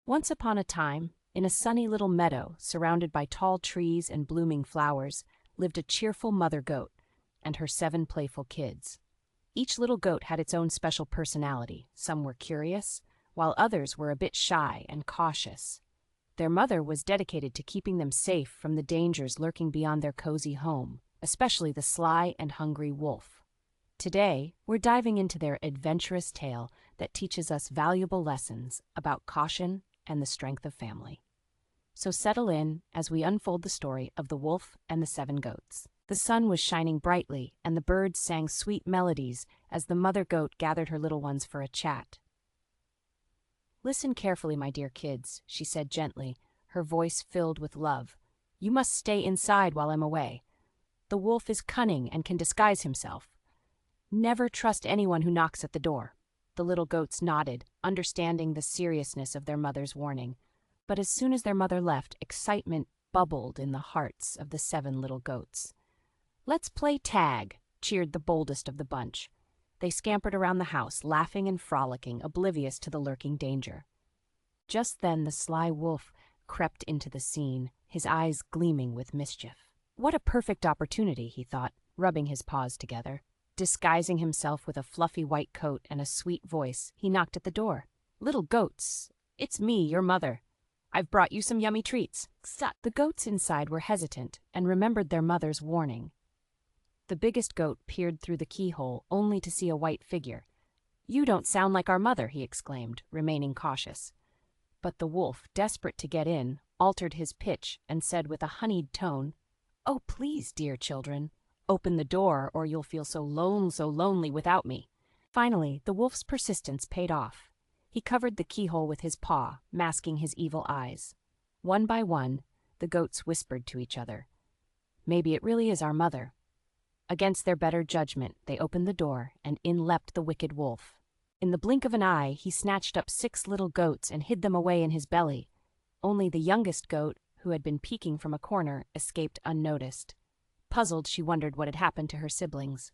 Once upon a time, in a sunny little meadow surrounded by tall trees and blooming flowers, lived a cheerful mother goat and her 7 playful kids. Each little goat had its own special personality. Some were curious, while others were a bit shy and cautious. Their mother was dedicated to keeping them safe from the dangers lurking beyond their cozy home, especially the sly and hungry wolf. Today, we're diving into their adventurous tale that teaches us valuable lessons about caution and the strength of family. So settle in as we unfold the story of the wolf and the 7 goats. The sun was shining brightly, and the birds sang sweet melodies as the mother goat gathered her little ones for a chat. "Listen carefully, my dear kids," she said gently, her voice filled with love. "You must stay inside while I'm away. The wolf is cunning and can disguise himself. Never trust anyone who knocks at the door." The little goats nodded, understanding the seriousness of their mother's warning. But as soon as their mother left, excitement bubbled in the hearts of the 7 little goats. "Let's play tag," cheered the boldest of the bunch. They scampered around the house, laughing and frolicking, oblivious to the lurking danger. Just then the sly wolf crept into the scene, his eyes gleaming with mischief. What a perfect opportunity, he thought, rubbing his paws together. Disguising himself with a fluffy white coat and a sweet voice, he knocked at the door. "Little goats, it's me, your mother. I've brought you some yummy treats." The goats inside were hesitant and remembered their mother's warning. The biggest goat peered through the keyhole, only to see a white figure. "You don't sound like our mother," he exclaimed, remaining cautious. But the wolf, desperate to get in, altered his pitch and said with a honeyed tone, "Oh, please, dear children, open the door or you'll feel so lonely without me." Finally, the wolf's persistence paid off. He covered the keyhole with his paw, masking his evil eyes. One by one, the goats whispered to each other, "Maybe it really is our mother." Against their better judgment, they opened the door, and in leapt the wicked wolf. In the blink of an eye, he snatched up 6 little goats and hid them away in his belly. Only the youngest goat, who had been peeking from a corner, escaped unnoticed. Puzzled, she wondered what had happened to her siblings.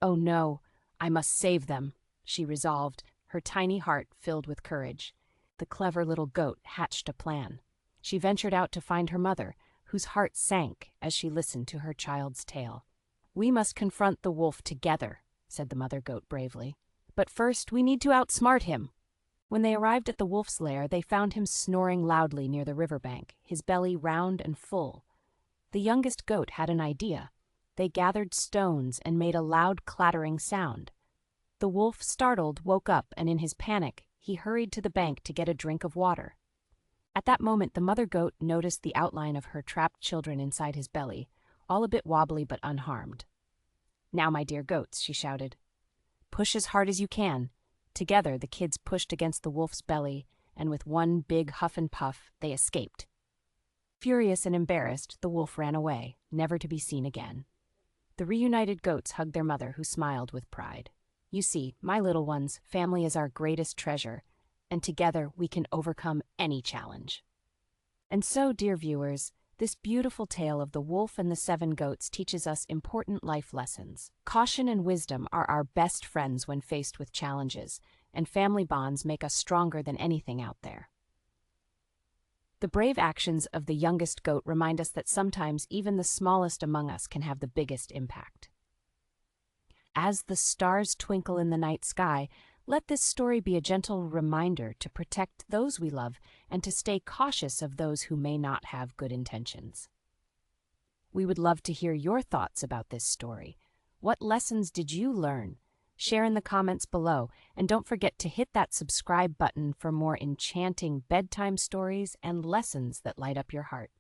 "Oh no, I must save them," she resolved, her tiny heart filled with courage. The clever little goat hatched a plan. She ventured out to find her mother, whose heart sank as she listened to her child's tale. "We must confront the wolf together," said the mother goat bravely. "But first, we need to outsmart him." When they arrived at the wolf's lair, they found him snoring loudly near the riverbank, his belly round and full. The youngest goat had an idea. They gathered stones and made a loud clattering sound. The wolf, startled, woke up, and in his panic, he hurried to the bank to get a drink of water. At that moment, the mother goat noticed the outline of her trapped children inside his belly, all a bit wobbly but unharmed. "Now, my dear goats," she shouted, "push as hard as you can." Together, the kids pushed against the wolf's belly, and with one big huff and puff, they escaped. Furious and embarrassed, the wolf ran away, never to be seen again. The reunited goats hugged their mother, who smiled with pride. "You see, my little ones, family is our greatest treasure, and together we can overcome any challenge." And so, dear viewers, this beautiful tale of the wolf and the 7 goats teaches us important life lessons. Caution and wisdom are our best friends when faced with challenges, and family bonds make us stronger than anything out there. The brave actions of the youngest goat remind us that sometimes even the smallest among us can have the biggest impact. As the stars twinkle in the night sky, let this story be a gentle reminder to protect those we love and to stay cautious of those who may not have good intentions. We would love to hear your thoughts about this story. What lessons did you learn? Share in the comments below, and don't forget to hit that subscribe button for more enchanting bedtime stories and lessons that light up your heart.